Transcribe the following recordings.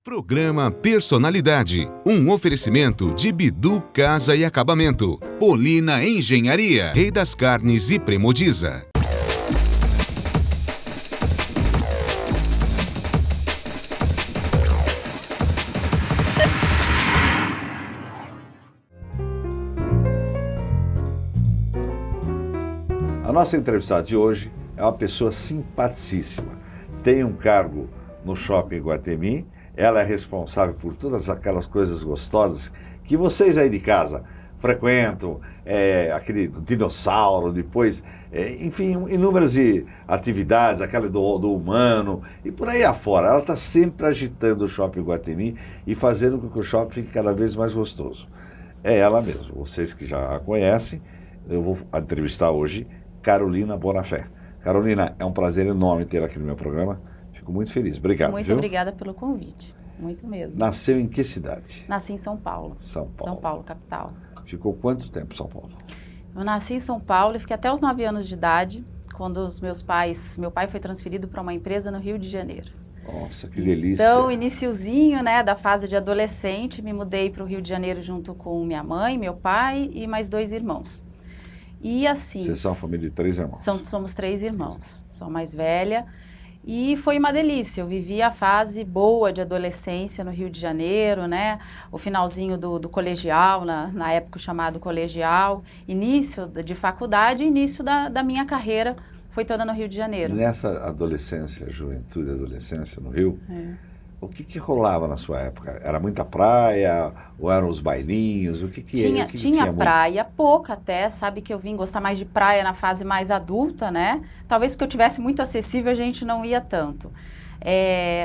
Programa Personalidade, um oferecimento de Bidu Casa e Acabamento, Polina Engenharia, Rei das Carnes e Premodiza. A nossa entrevistada de hoje é uma pessoa simpaticíssima. Tem um cargo no Shopping Iguatemi. Ela é responsável por todas aquelas coisas gostosas que vocês aí de casa frequentam, aquele dinossauro, depois, enfim, inúmeras atividades, aquela do humano e por aí afora. Ela está sempre agitando o Shopping Iguatemi e fazendo com que o shopping fique cada vez mais gostoso. É ela mesma, vocês que já a conhecem, eu vou entrevistar hoje Carolina Bonafé. Carolina, é um prazer enorme tê-la aqui no meu programa. Fico muito feliz. Obrigado. Muito obrigada pelo convite. Muito mesmo. Nasceu em que cidade? Nasci em São Paulo. São Paulo. São Paulo, capital. Ficou quanto tempo em São Paulo? Eu nasci em São Paulo e fiquei até os 9 anos de idade, quando meu pai foi transferido para uma empresa no Rio de Janeiro. Nossa, que delícia. Então, iniciozinho, né, da fase de adolescente, me mudei para o Rio de Janeiro junto com minha mãe, meu pai e mais 2 irmãos. E assim... Vocês são uma família de 3 irmãos? Somos 3 irmãos. Sou a mais velha. E foi uma delícia, eu vivi a fase boa de adolescência no Rio de Janeiro, né? O finalzinho do colegial, na época chamado colegial, início de faculdade, início da minha carreira foi toda no Rio de Janeiro. E nessa adolescência, juventude e adolescência no Rio, o que rolava na sua época? Era muita praia ou eram os bailinhos? Tinha praia, pouca até, sabe que eu vim gostar mais de praia na fase mais adulta, né? Talvez porque eu tivesse muito acessível, a gente não ia tanto.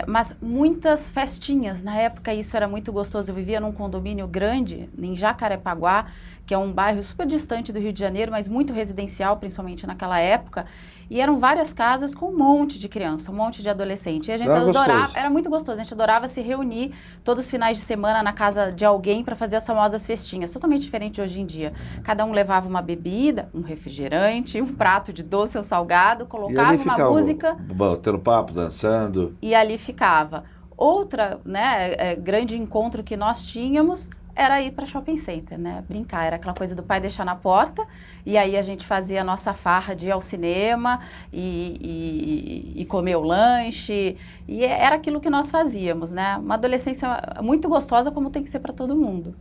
Mas muitas festinhas, na época isso era muito gostoso. Eu vivia num condomínio grande, em Jacarepaguá, que é um bairro super distante do Rio de Janeiro, mas muito residencial, principalmente naquela época. E eram várias casas com um monte de criança, um monte de adolescente. E a gente adorava, era muito gostoso, a gente adorava se reunir todos os finais de semana na casa de alguém para fazer as famosas festinhas, totalmente diferente de hoje em dia. Cada um levava uma bebida, um refrigerante, um prato de doce ou salgado, colocava uma música... Tendo papo, dançando. E ali ficava. Outra, né, grande encontro que nós tínhamos era ir para shopping center, né, brincar. Era aquela coisa do pai deixar na porta, e aí a gente fazia a nossa farra de ir ao cinema e comer o lanche, e era aquilo que nós fazíamos, né, uma adolescência muito gostosa, como tem que ser para todo mundo.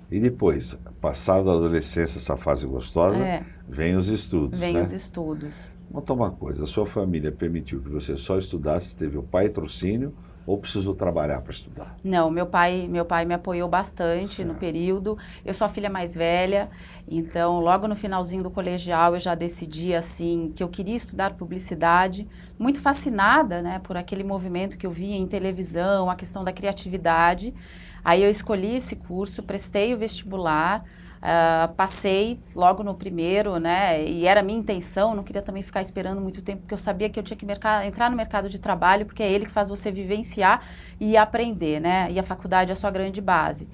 E depois, passado a adolescência, essa fase gostosa, vem os estudos, Vem né? os estudos. Conta uma coisa, a sua família permitiu que você só estudasse, teve o patrocínio, ou precisou trabalhar para estudar? Não, meu pai me apoiou bastante no período. Eu sou a filha mais velha, então logo no finalzinho do colegial eu já decidi assim que eu queria estudar publicidade, muito fascinada, né, por aquele movimento que eu via em televisão, a questão da criatividade. Aí eu escolhi esse curso, prestei o vestibular, passei logo no primeiro, né, e era a minha intenção, não queria também ficar esperando muito tempo, porque eu sabia que eu tinha que entrar no mercado de trabalho, porque é ele que faz você vivenciar e aprender, né, e a faculdade é a sua grande base.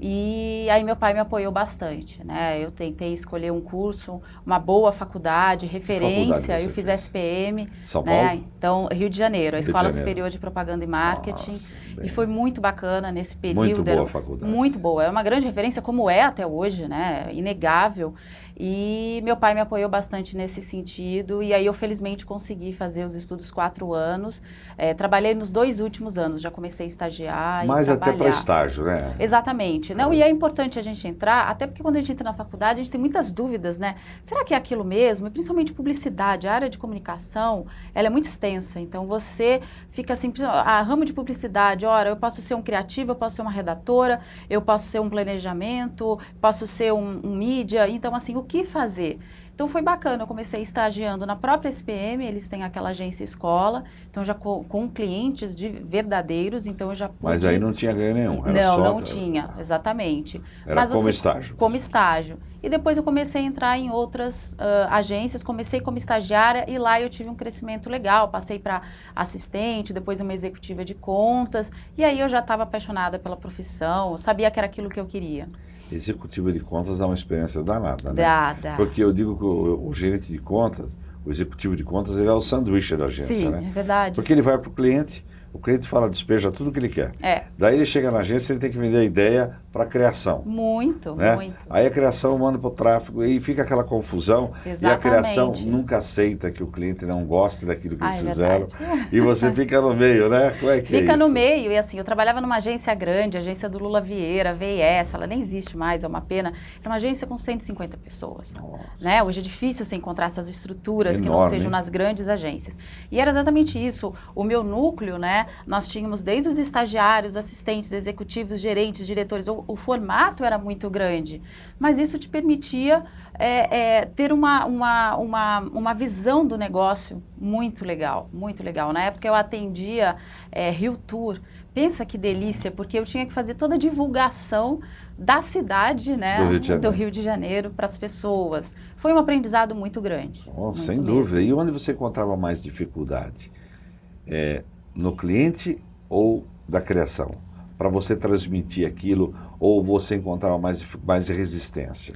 E aí meu pai me apoiou bastante, né? Eu tentei escolher um curso, uma boa faculdade, referência, eu fiz SPM, São né? Paulo? Então, Rio de Janeiro, a Escola Superior de Propaganda e Marketing. Nossa, e foi muito bacana nesse período. Muito boa a faculdade. Muito boa, é uma grande referência, como é até hoje, né? Inegável. E meu pai me apoiou bastante nesse sentido, e aí eu felizmente consegui fazer os estudos 4 anos. Trabalhei nos 2 últimos anos, já comecei a estagiar Mas e trabalhar. até para estágio, né? Exatamente. Não, e é importante a gente entrar, até porque quando a gente entra na faculdade, a gente tem muitas dúvidas, né? Será que é aquilo mesmo? E principalmente publicidade, a área de comunicação, ela é muito extensa. Então, você fica assim, a ramo de publicidade, ora, eu posso ser um criativo, eu posso ser uma redatora, eu posso ser um planejamento, posso ser um mídia. Então, assim, o que fazer? Então foi bacana, eu comecei estagiando na própria SPM, eles têm aquela agência escola, então já com clientes verdadeiros, então eu já pude... Mas aí não tinha ganho nenhum, Não tinha, exatamente. Era como estágio. Como estágio. E depois eu comecei a entrar em outras agências, comecei como estagiária e lá eu tive um crescimento legal, passei para assistente, depois uma executiva de contas, e aí eu já estava apaixonada pela profissão, sabia que era aquilo que eu queria. Executivo de contas dá uma experiência danada, né? Dá. Porque eu digo que o gerente de contas, o executivo de contas, ele é o sanduíche da agência, Sim, né? É verdade. Porque ele vai para o cliente, O cliente fala, despeja tudo que ele quer. É. Daí ele chega na agência, ele tem que vender a ideia para a criação. Muito, né? muito. Aí a criação manda para o tráfego e fica aquela confusão. Exatamente. E a criação nunca aceita que o cliente não goste daquilo que eles fizeram. Verdade. E você fica no meio, né? Como é que Fica é no isso? meio, e assim, eu trabalhava numa agência grande, a agência do Lula Vieira, VS, ela nem existe mais, é uma pena. Era uma agência com 150 pessoas. Né? Hoje é difícil você encontrar essas estruturas que não sejam nas grandes agências. E era exatamente isso. O meu núcleo, né? Nós tínhamos desde os estagiários, assistentes, executivos, gerentes, diretores. O formato era muito grande, mas isso te permitia ter uma visão do negócio muito legal, muito legal. Na época eu atendia Rio Tour. Pensa que delícia, porque eu tinha que fazer toda a divulgação da cidade, né, do Rio de Janeiro para as pessoas. Foi um aprendizado muito grande. Muito sem dúvida. E onde você encontrava mais dificuldade? No cliente ou da criação? Para você transmitir aquilo, ou você encontrava mais resistência?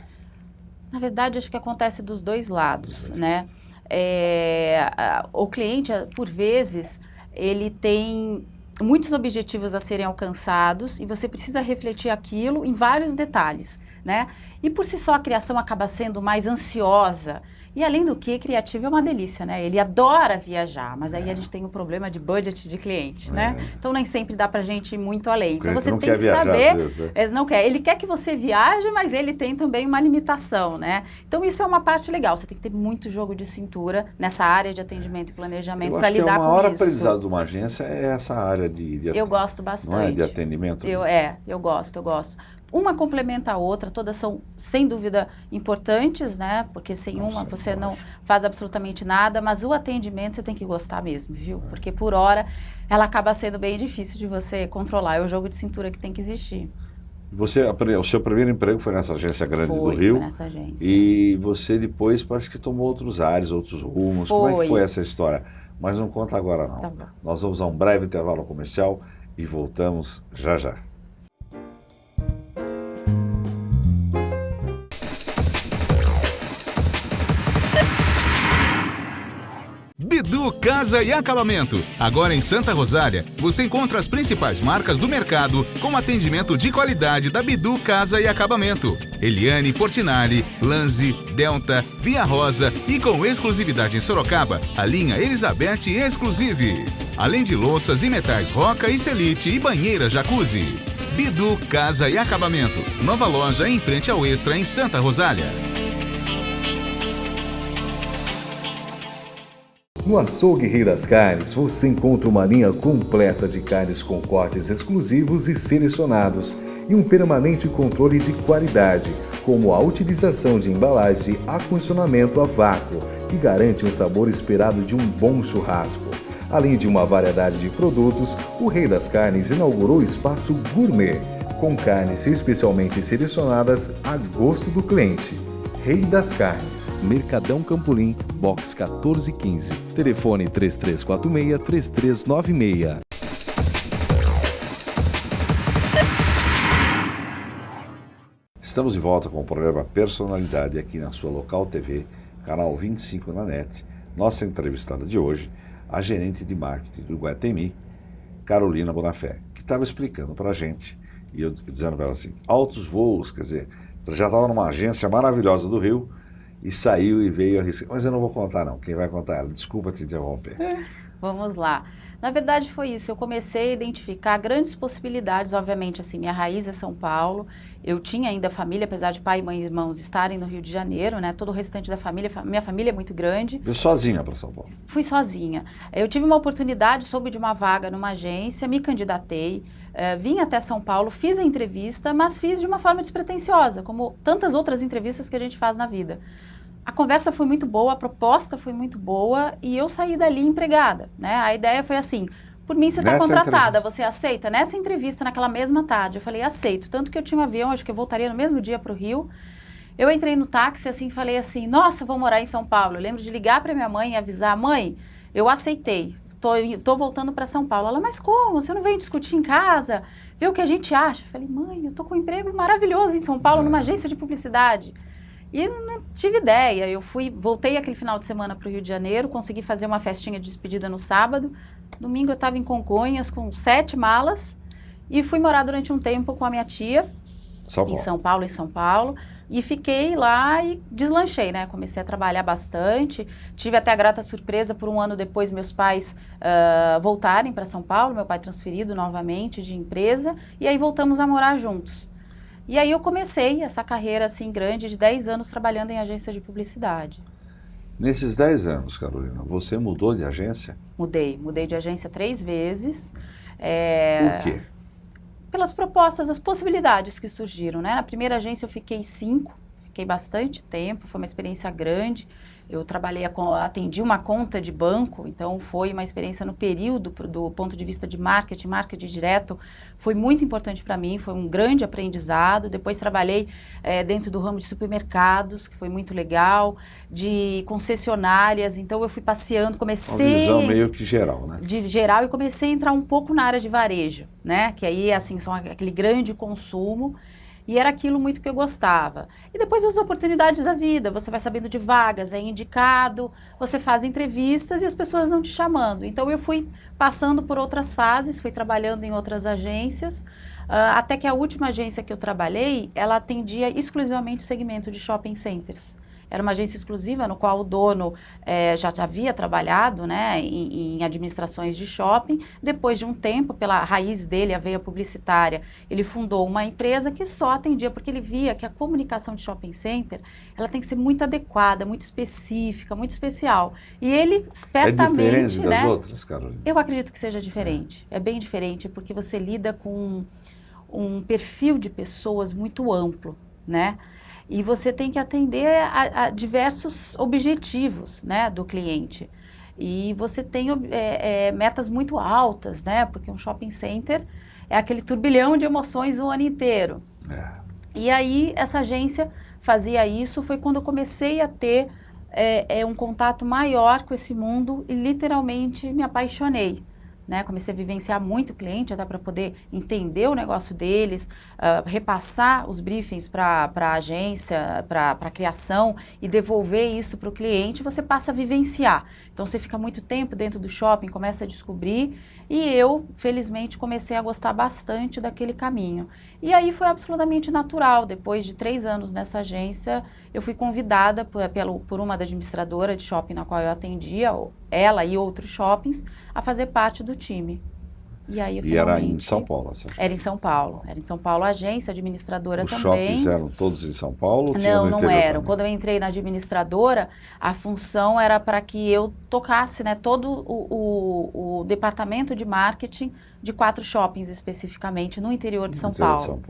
Na verdade, acho que acontece dos dois lados, né? O cliente, por vezes, ele tem muitos objetivos a serem alcançados e você precisa refletir aquilo em vários detalhes, né? E por si só a criação acaba sendo mais ansiosa. E além do que, criativo é uma delícia, né? Ele adora viajar, mas aí a gente tem um problema de budget de cliente, né? Então nem sempre dá pra gente ir muito além. Então você tem que saber, eles não quer. Ele quer que você viaje, mas ele tem também uma limitação, né? Então isso é uma parte legal. Você tem que ter muito jogo de cintura nessa área de atendimento e planejamento para lidar com isso. O maior aprendizado de uma agência é essa área de eu gosto bastante. Não é de atendimento? Eu gosto. Uma complementa a outra, todas são, sem dúvida, importantes, né? Porque sem uma você não faz absolutamente nada, mas o atendimento você tem que gostar mesmo, viu? Porque por hora ela acaba sendo bem difícil de você controlar, é o jogo de cintura que tem que existir. O seu primeiro emprego foi nessa agência grande do Rio? Foi nessa agência. E você depois parece que tomou outros ares, outros rumos. Como é que foi essa história? Mas não conta agora não. Tá bom. Nós vamos a um breve intervalo comercial e voltamos já já. Bidu Casa e Acabamento. Agora em Santa Rosália, você encontra as principais marcas do mercado com atendimento de qualidade da Bidu Casa e Acabamento. Eliane Portinari, Lanzi, Delta, Via Rosa e com exclusividade em Sorocaba, a linha Elizabeth Exclusive. Além de louças e metais Roca e Celite e banheira Jacuzzi. Bidu Casa e Acabamento. Nova loja em frente ao Extra em Santa Rosália. No Açougue Rei das Carnes, você encontra uma linha completa de carnes com cortes exclusivos e selecionados e um permanente controle de qualidade, como a utilização de embalagem de acondicionamento a vácuo, que garante um sabor esperado de um bom churrasco. Além de uma variedade de produtos, o Rei das Carnes inaugurou o espaço gourmet, com carnes especialmente selecionadas a gosto do cliente. Rei das Carnes, Mercadão Campolim, box 1415, telefone 3346-3396. Estamos de volta com o programa Personalidade aqui na sua Local TV, canal 25 na NET. Nossa entrevistada de hoje, a gerente de marketing do Iguatemi, Carolina Bonafé, que estava explicando para a gente, e eu dizendo para ela assim, altos voos, quer dizer, já estava numa agência maravilhosa do Rio e saiu e veio arriscar. Mas eu não vou contar não, quem vai contar é ela. Desculpa te interromper. Vamos lá. Na verdade foi isso, eu comecei a identificar grandes possibilidades, obviamente assim, minha raiz é São Paulo, eu tinha ainda família, apesar de pai, mãe e irmãos estarem no Rio de Janeiro, né, todo o restante da família, minha família é muito grande. Veio sozinha para São Paulo? Fui sozinha. Eu tive uma oportunidade, soube de uma vaga numa agência, me candidatei, vim até São Paulo, fiz a entrevista, mas fiz de uma forma despretensiosa, como tantas outras entrevistas que a gente faz na vida. A conversa foi muito boa, a proposta foi muito boa e eu saí dali empregada, né? A ideia foi assim, por mim você está contratada, você aceita? Nessa entrevista, naquela mesma tarde, eu falei, aceito. Tanto que eu tinha um avião, acho que eu voltaria no mesmo dia para o Rio. Eu entrei no táxi assim, falei assim, nossa, vou morar em São Paulo. Eu lembro de ligar para minha mãe e avisar, mãe, eu aceitei, tô voltando para São Paulo. Ela, mas como? Você não veio discutir em casa? Ver o que a gente acha? Eu falei, mãe, eu tô com um emprego maravilhoso em São Paulo, numa agência de publicidade. E não tive ideia. Voltei aquele final de semana para o Rio de Janeiro, consegui fazer uma festinha de despedida no sábado. Domingo eu estava em Congonhas com 7 malas e fui morar durante um tempo com a minha tia em São Paulo. E fiquei lá e deslanchei, né? Comecei a trabalhar bastante. Tive até a grata surpresa, por um ano depois, meus pais voltarem para São Paulo. Meu pai transferido novamente de empresa. E aí voltamos a morar juntos. E aí eu comecei essa carreira assim grande de 10 anos trabalhando em agência de publicidade. Nesses 10 anos, Carolina, você mudou de agência? Mudei de agência 3 vezes. Por quê? Pelas propostas, as possibilidades que surgiram, né? Na primeira agência eu fiquei 5, fiquei bastante tempo, foi uma experiência grande. Eu atendi uma conta de banco, então foi uma experiência no período, do ponto de vista de marketing direto, foi muito importante para mim, foi um grande aprendizado. Depois trabalhei dentro do ramo de supermercados, que foi muito legal, de concessionárias, então eu fui passeando, comecei... Uma visão meio que geral, né? De geral, e comecei a entrar um pouco na área de varejo, né? Que aí, assim, são aquele grande consumo. E era aquilo muito que eu gostava. E depois as oportunidades da vida, você vai sabendo de vagas, é indicado, você faz entrevistas e as pessoas vão te chamando. Então eu fui passando por outras fases, fui trabalhando em outras agências, até que a última agência que eu trabalhei, ela atendia exclusivamente o segmento de shopping centers. Era uma agência exclusiva no qual o dono já havia trabalhado, né, em administrações de shopping. Depois de um tempo, pela raiz dele, a veia publicitária, ele fundou uma empresa que só atendia, porque ele via que a comunicação de shopping center, ela tem que ser muito adequada, muito específica, muito especial. E ele, espertamente... É diferente das outras, Carolina? Eu acredito que seja diferente. É bem diferente, porque você lida com um perfil de pessoas muito amplo, né? E você tem que atender a diversos objetivos, né, do cliente. E você tem metas muito altas, né? Porque um shopping center é aquele turbilhão de emoções o ano inteiro. E aí, essa agência fazia isso, foi quando eu comecei a ter um contato maior com esse mundo e literalmente me apaixonei. Né? Comecei a vivenciar muito cliente, até para poder entender o negócio deles, repassar os briefings para a agência, para a criação e devolver isso para o cliente, você passa a vivenciar. Então, você fica muito tempo dentro do shopping, começa a descobrir e eu, felizmente, comecei a gostar bastante daquele caminho. E aí foi absolutamente natural. Depois de 3 anos nessa agência, eu fui convidada por uma da administradora de shopping na qual eu atendia, ela e outros shoppings, a fazer parte do time. E aí, era em São Paulo? Era em São Paulo. Era em São Paulo a agência, administradora também. Os shoppings eram todos em São Paulo? Não eram. Quando eu entrei na administradora, a função era para que eu tocasse, né, todo o departamento de marketing de 4 shoppings especificamente no interior de São Paulo.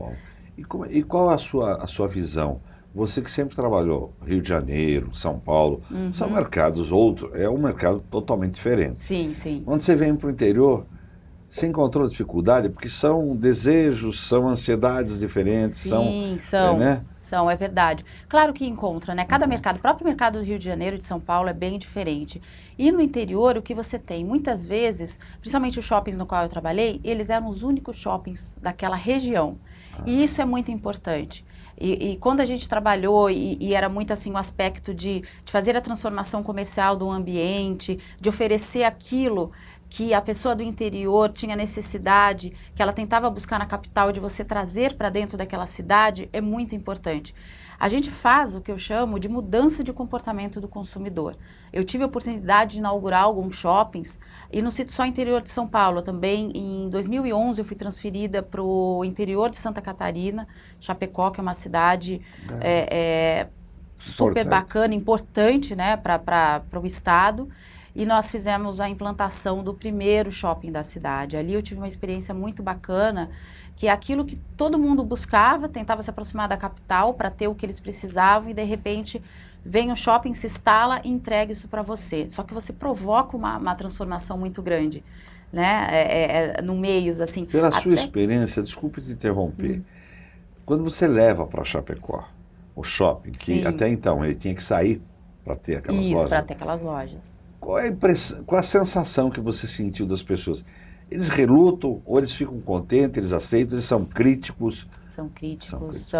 E qual a sua visão? Você que sempre trabalhou Rio de Janeiro, São Paulo, são mercados outros, é um mercado totalmente diferente. Sim, sim. Quando você vem para o interior, você encontrou dificuldade? Porque são desejos, são ansiedades diferentes. Sim, são, é verdade. Claro que encontra, né? Cada mercado, o próprio mercado do Rio de Janeiro e de São Paulo é bem diferente. E no interior, o que você tem? Muitas vezes, principalmente os shoppings no qual eu trabalhei, eles eram os únicos shoppings daquela região. E isso é muito importante. E quando a gente trabalhou, e era muito assim o aspecto de fazer a transformação comercial do ambiente, de oferecer aquilo que a pessoa do interior tinha necessidade, que ela tentava buscar na capital, de você trazer para dentro daquela cidade, é muito importante. A gente faz o que eu chamo de mudança de comportamento do consumidor. Eu tive a oportunidade de inaugurar alguns shoppings, e não cito só interior de São Paulo, também em 2011 eu fui transferida para o interior de Santa Catarina, Chapecó, que é uma cidade super bacana, importante, né, para o estado. E nós fizemos a implantação do primeiro shopping da cidade. Ali eu tive uma experiência muito bacana, que é aquilo que todo mundo buscava, tentava se aproximar da capital para ter o que eles precisavam, e de repente vem o shopping, se instala e entrega isso para você. Só que você provoca uma transformação muito grande, né? No meios, assim. Pela sua experiência, desculpe te interromper, quando você leva para Chapecó o shopping, que até então ele tinha que sair para ter aquelas lojas. Isso, para ter aquelas lojas. Qual é a impressão, qual a sensação que você sentiu das pessoas? Eles relutam ou eles ficam contentes, eles aceitam, eles são críticos? São críticos.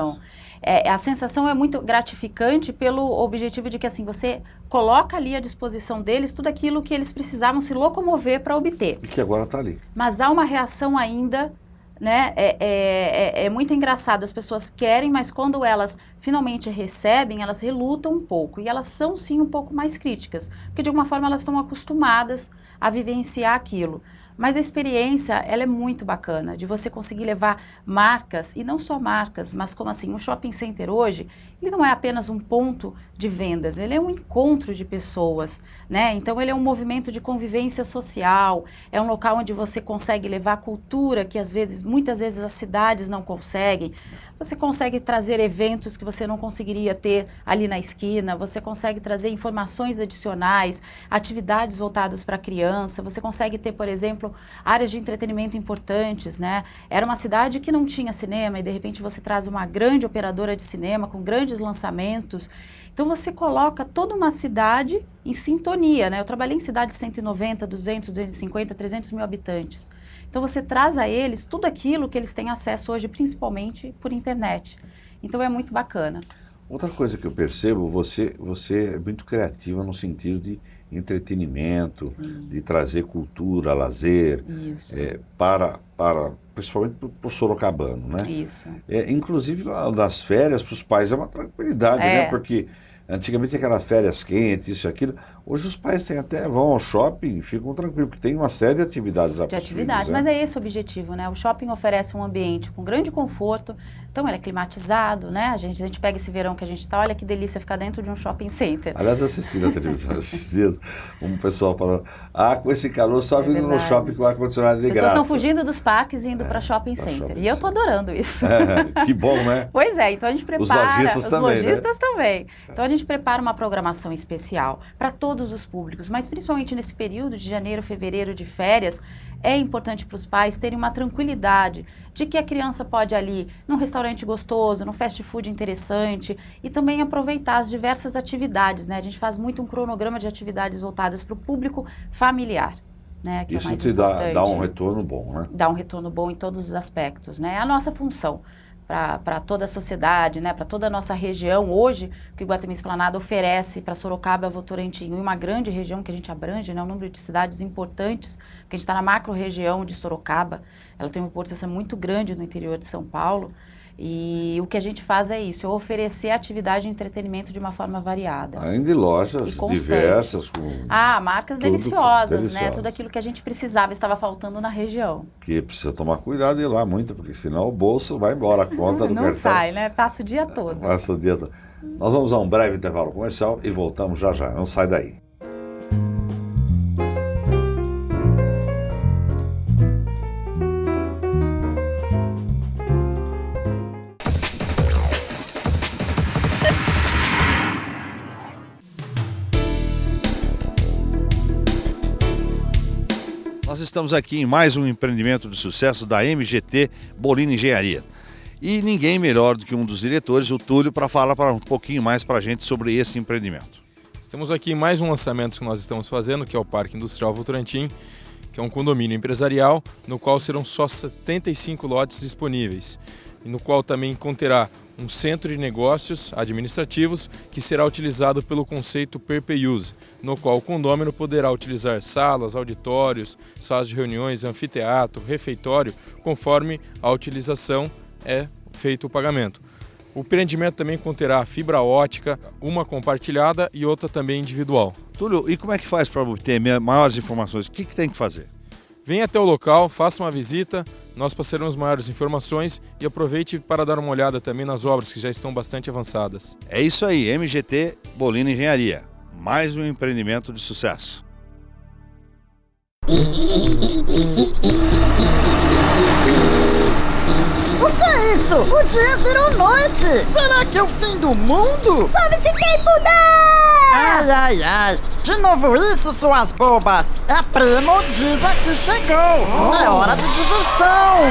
A sensação é muito gratificante pelo objetivo de que assim, você coloca ali à disposição deles tudo aquilo que eles precisavam se locomover para obter. E que agora está ali. Mas há uma reação ainda, né? É muito engraçado, as pessoas querem, mas quando elas finalmente recebem, elas relutam um pouco. E elas são sim um pouco mais críticas, porque de alguma forma elas estão acostumadas a vivenciar aquilo. Mas a experiência, ela é muito bacana, de você conseguir levar marcas, e não só marcas, mas como assim, um shopping center hoje, ele não é apenas um ponto de vendas, ele é um encontro de pessoas, né? Então ele é um movimento de convivência social, é um local onde você consegue levar cultura que muitas vezes as cidades não conseguem. Você consegue trazer eventos que você não conseguiria ter ali na esquina, você consegue trazer informações adicionais, atividades voltadas para a criança, você consegue ter, por exemplo, áreas de entretenimento importantes, né? Era uma cidade que não tinha cinema e de repente você traz uma grande operadora de cinema com grandes lançamentos. Então você coloca toda uma cidade em sintonia, né? Eu trabalhei em cidades de 190, 200, 250, 300 mil habitantes. Então você traz a eles tudo aquilo que eles têm acesso hoje, principalmente por internet. Então é muito bacana. Outra coisa que eu percebo, você é muito criativa no sentido de entretenimento, sim, de trazer cultura, lazer, principalmente para o sorocabano, né? Isso. Inclusive nas férias para os pais é uma tranquilidade, né? Porque antigamente aquelas férias quentes, isso e aquilo. Hoje os pais vão ao shopping e ficam tranquilos, porque tem uma série de atividades. Mas é esse o objetivo, né? O shopping oferece um ambiente com grande conforto, então ele é climatizado, né? A gente pega esse verão que a gente está, olha que delícia ficar dentro de um shopping center. Aliás, eu assisti na televisão esses dias, um pessoal falando, com esse calor só vindo no shopping com o ar-condicionado de graça. As pessoas estão fugindo dos parques e indo para shopping center. E eu estou adorando isso. Que bom, né? Pois é, então a gente prepara... Os lojistas também. Então a gente prepara uma programação especial para todos os públicos, mas principalmente nesse período de janeiro, fevereiro, de férias, é importante para os pais terem uma tranquilidade de que a criança pode ir ali num restaurante gostoso, num fast food interessante e também aproveitar as diversas atividades, né? A gente faz muito um cronograma de atividades voltadas para o público familiar. Né, que isso é mais te dá um retorno bom, né? Dá um retorno bom em todos os aspectos, né? É a nossa função para toda a sociedade, né? Para toda a nossa região. Hoje, o que o Iguatemi Esplanada oferece para Sorocaba, Votorantim e uma grande região que a gente abrange, né? Um número de cidades importantes, porque a gente está na macro-região de Sorocaba. Ela tem uma importância muito grande no interior de São Paulo. E o que a gente faz é isso, é oferecer atividade e entretenimento de uma forma variada. Além de lojas diversas. Marcas deliciosas, né? Tudo aquilo que a gente precisava, estava faltando na região. Que precisa tomar cuidado e ir lá muito, porque senão o bolso vai embora, a conta do não cartão. Sai, né? Passa o dia todo. Passa o dia todo. Nós vamos a um breve intervalo comercial e voltamos já já. Não sai daí. Nós estamos aqui em mais um empreendimento de sucesso da MGT Bolini Engenharia. E ninguém melhor do que um dos diretores, o Túlio, para falar um pouquinho mais para a gente sobre esse empreendimento. Estamos aqui em mais um lançamento que nós estamos fazendo, que é o Parque Industrial Votorantim, que é um condomínio empresarial, no qual serão só 75 lotes disponíveis, e no qual também conterá um centro de negócios administrativos que será utilizado pelo conceito Pay-Per-Use, no qual o condômino poderá utilizar salas, auditórios, salas de reuniões, anfiteatro, refeitório, conforme a utilização é feito o pagamento. O empreendimento também conterá fibra ótica, uma compartilhada e outra também individual. Túlio, e como é que faz para obter maiores informações? O que tem que fazer? Venha até o local, faça uma visita, nós passaremos maiores informações e aproveite para dar uma olhada também nas obras que já estão bastante avançadas. É isso aí, MGT Bolini Engenharia. Mais um empreendimento de sucesso. O que é isso? O dia virou noite! Será que é o fim do mundo? Sobe-se quem puder! Ai, ai, ai! De novo isso, suas bobas! É a Premodiza que chegou! É hora de diversão!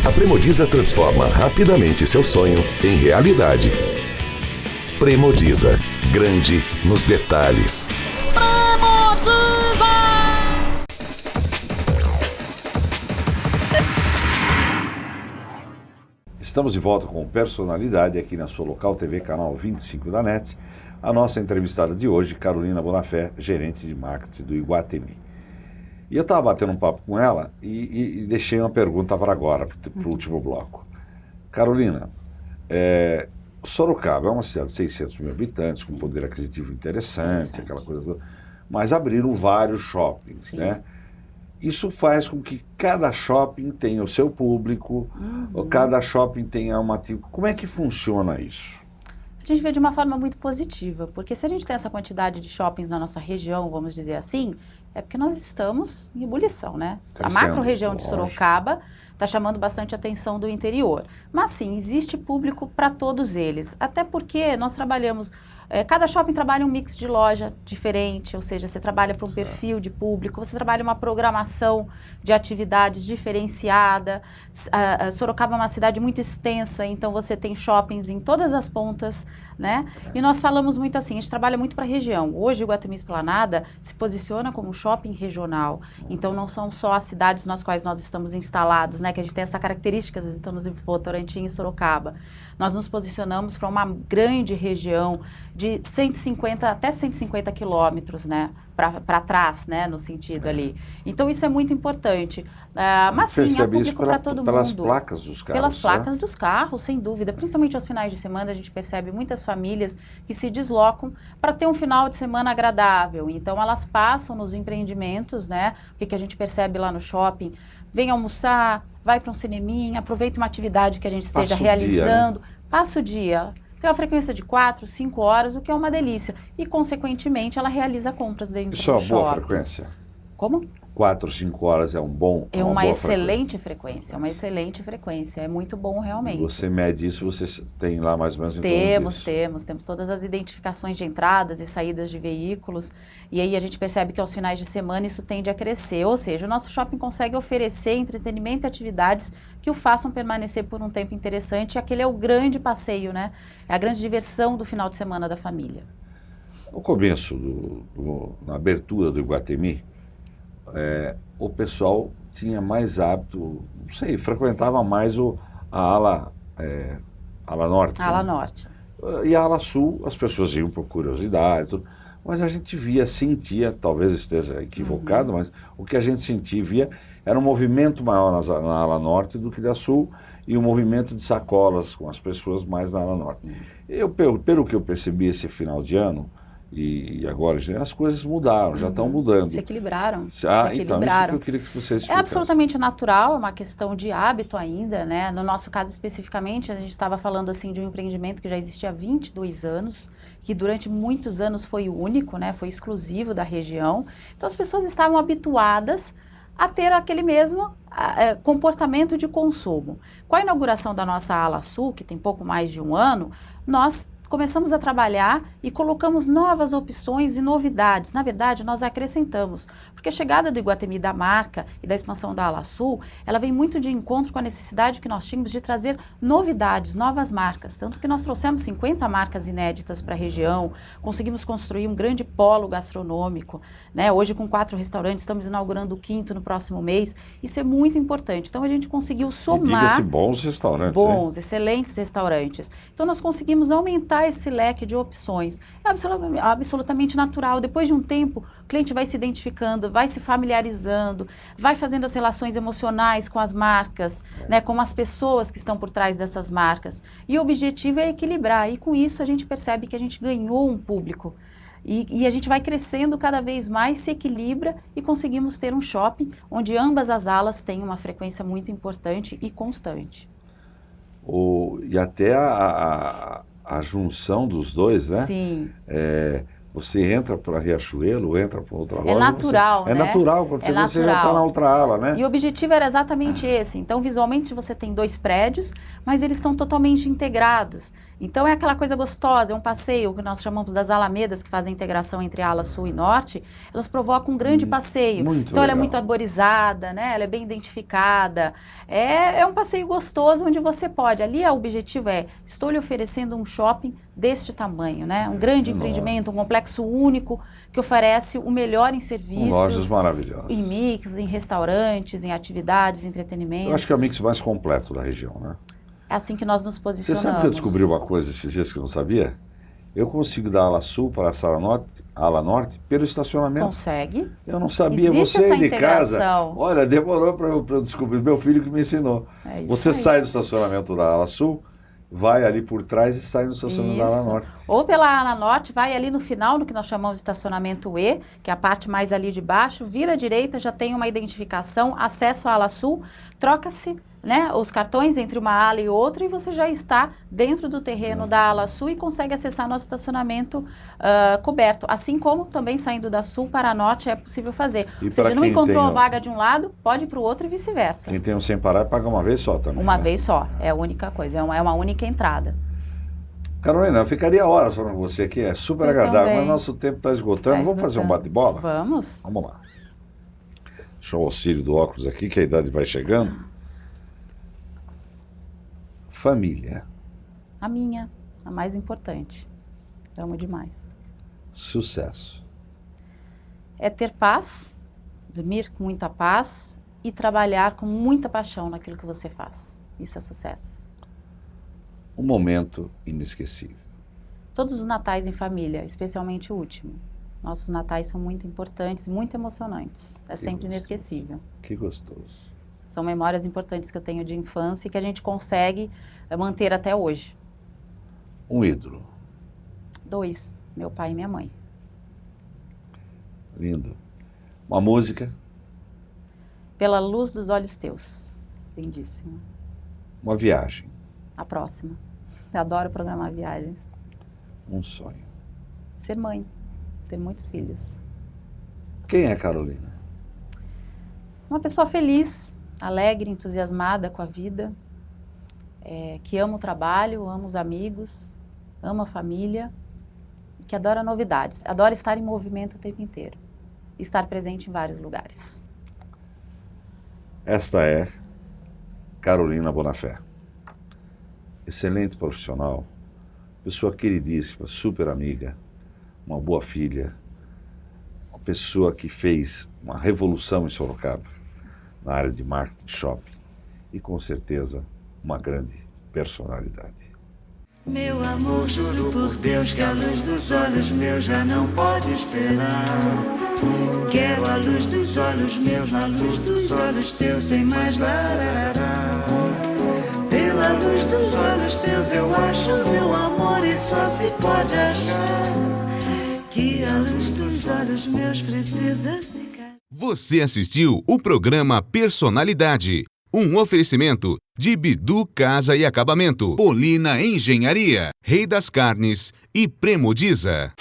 A Premodiza transforma rapidamente seu sonho em realidade. Premodiza, grande nos detalhes. Premodiza! Estamos de volta com Personalidade aqui na sua local TV, canal 25 da NET. A nossa entrevistada de hoje, Carolina Bonafé, gerente de marketing do Iguatemi. E eu estava batendo um papo com ela e deixei uma pergunta para agora, para o último bloco. Carolina, Sorocaba é uma cidade de 600 mil habitantes, com poder aquisitivo interessante, aquela coisa toda, mas abriram vários shoppings, né? Isso faz com que cada shopping tenha o seu público, ou cada shopping tenha uma... Como é que funciona isso? A gente vê de uma forma muito positiva, porque se a gente tem essa quantidade de shoppings na nossa região, vamos dizer assim, é porque nós estamos em ebulição, né? A macro-região de Sorocaba está chamando bastante atenção do interior. Mas sim, existe público para todos eles, até porque nós trabalhamos... cada shopping trabalha um mix de loja diferente, ou seja, você trabalha para um perfil de público, você trabalha uma programação de atividades diferenciada. Sorocaba é uma cidade muito extensa, então você tem shoppings em todas as pontas, né? E nós falamos muito assim, a gente trabalha muito para a região. Hoje o Iguatemi Esplanada se posiciona como um shopping regional, então não são só as cidades nas quais nós estamos instalados, né? Que a gente tem essa característica, estamos em Votorantim e Sorocaba. Nós nos posicionamos para uma grande região de 150 até 150 quilômetros, né, para trás, né, no sentido ali. Então, isso é muito importante. Mas sim, é público para todo mundo. Pelas placas dos carros? Pelas placas dos carros, sem dúvida. Principalmente aos finais de semana, a gente percebe muitas famílias que se deslocam para ter um final de semana agradável. Então, elas passam nos empreendimentos, né, o que a gente percebe lá no shopping, vem almoçar, vai para um cineminha, aproveita uma atividade que a gente esteja realizando, passa o dia. Tem uma frequência de 4, 5 horas, o que é uma delícia. E, consequentemente, ela realiza compras dentro do shopping. Isso é uma boa frequência? Como? 4, 5 horas é um bom... É uma excelente frequência, é uma excelente frequência. É muito bom, realmente. Você mede isso, você tem lá mais ou menos... Temos todas as identificações de entradas e saídas de veículos. E aí a gente percebe que aos finais de semana isso tende a crescer. Ou seja, o nosso shopping consegue oferecer entretenimento e atividades que o façam permanecer por um tempo interessante. E aquele é o grande passeio, né? É a grande diversão do final de semana da família. No começo, na abertura do Iguatemi, o pessoal tinha mais hábito, não sei, frequentava mais a ala norte. A ala norte. E a ala sul, as pessoas iam por curiosidade, tudo, mas a gente sentia, talvez esteja equivocado, mas o que a gente sentia e via era um movimento maior na ala norte do que da sul e um movimento de sacolas com as pessoas mais na ala norte. Pelo que eu percebi esse final de ano, e agora as coisas mudaram, já estão mudando. Se equilibraram. Então, isso que eu queria que você explicasse. É absolutamente natural, é uma questão de hábito ainda, né? No nosso caso especificamente, a gente estava falando assim de um empreendimento que já existia há 22 anos, que durante muitos anos foi único, né? Foi exclusivo da região. Então as pessoas estavam habituadas a ter aquele mesmo comportamento de consumo. Com a inauguração da nossa ala sul, que tem pouco mais de um ano, nós começamos a trabalhar e colocamos novas opções e novidades. Na verdade, nós acrescentamos, porque a chegada do Iguatemi da marca e da expansão da Ala Sul, ela vem muito de encontro com a necessidade que nós tínhamos de trazer novidades, novas marcas. Tanto que nós trouxemos 50 marcas inéditas para a região, conseguimos construir um grande polo gastronômico, né? Hoje com 4 restaurantes, estamos inaugurando o 5º no próximo mês. Isso é muito importante. Então a gente conseguiu somar... E diga-se bons restaurantes. Bons, excelentes restaurantes. Então nós conseguimos aumentar esse leque de opções. É absolutamente natural. Depois de um tempo, o cliente vai se identificando, vai se familiarizando, vai fazendo as relações emocionais com as marcas, né, com as pessoas que estão por trás dessas marcas. E o objetivo é equilibrar. E com isso a gente percebe que a gente ganhou um público. E a gente vai crescendo cada vez mais, se equilibra e conseguimos ter um shopping onde ambas as alas têm uma frequência muito importante e constante. E até a junção dos dois, né? Sim. Você entra para Riachuelo, entra para outra loja. É natural, né? É natural, quando você vê, você já está na outra ala, né? E o objetivo era exatamente esse. Então, visualmente, você tem 2 prédios, mas eles estão totalmente integrados. Então, é aquela coisa gostosa, é um passeio que nós chamamos das alamedas, que fazem a integração entre a ala sul e norte. Elas provocam um grande passeio. Muito então, legal. Ela é muito arborizada, né? Ela é bem identificada. É um passeio gostoso, onde você pode. Ali, o objetivo estou lhe oferecendo um shopping deste tamanho, né? Um grande empreendimento, um complexo único, que oferece o melhor em serviços. Com lojas maravilhosas. Em mix, em restaurantes, em atividades, entretenimento. Eu acho que é o mix mais completo da região, né? É assim que nós nos Você posicionamos. sabe que eu descobri uma coisa esses dias que eu não sabia? Eu consigo da ala sul para a ala norte pelo estacionamento. Consegue. Eu não sabia. Existe Você essa aí de casa, integração. olha, demorou para eu descobrir. Meu filho que me ensinou. É isso Você aí. sai do estacionamento da ala sul, vai ali por trás e sai no estacionamento da ala Isso. norte. Ou pela ala norte, vai ali no final, no que nós chamamos de estacionamento E, que é a parte mais ali de baixo, vira à direita, já tem uma identificação, acesso à ala sul, troca-se, né, os cartões entre uma ala e outra e você já está dentro do terreno da ala sul e consegue acessar nosso estacionamento coberto. Assim como também saindo da sul para a norte é possível fazer. E Ou seja, para não quem encontrou tem a vaga de um lado, pode ir para o outro e vice-versa. Quem tem um sem parar paga uma vez só também. Uma né? vez só, é a única coisa, é uma única entrada. Carolina, eu ficaria horas falando com você aqui, é super Eu agradável, também. mas nosso tempo está esgotando. Tá Vamos fazer um esgotando. bate-bola? Vamos. Vamos lá. Deixa eu o auxílio do óculos aqui, que a idade vai chegando. Família, A minha, a mais importante. Amo demais. sucesso, É ter paz, dormir com muita paz e trabalhar com muita paixão naquilo que você faz. Isso é sucesso. um momento inesquecível. Todos os natais em família, especialmente o último. Nossos natais são muito importantes, muito emocionantes. É sempre inesquecível. Que gostoso. São memórias importantes que eu tenho de infância e que a gente consegue manter até hoje. Um ídolo. 2, meu pai e minha mãe. Lindo. Uma música, Pela luz dos olhos teus. Lindíssimo. uma viagem, A próxima. Eu adoro programar viagens. um sonho. Ser mãe. Ter muitos filhos. Quem é Carolina? Uma pessoa feliz, alegre, entusiasmada com a vida, que ama o trabalho, ama os amigos, ama a família, e que adora novidades, adora estar em movimento o tempo inteiro, estar presente em vários lugares. Esta é Carolina Bonafé. Excelente profissional, pessoa queridíssima, super amiga, uma boa filha, uma pessoa que fez uma revolução em Sorocaba, na área de marketing shopping, e com certeza uma grande personalidade. Meu amor, juro por Deus que a luz dos olhos meus já não pode esperar. Quero a luz dos olhos meus, na luz dos olhos teus, sem mais lararará. Pela luz dos olhos teus eu acho meu amor e só se pode achar que a luz dos olhos meus precisa se... Você assistiu o programa Personalidade, um oferecimento de Bidu Casa e Acabamento, Bolina Engenharia, Rei das Carnes e Premodiza.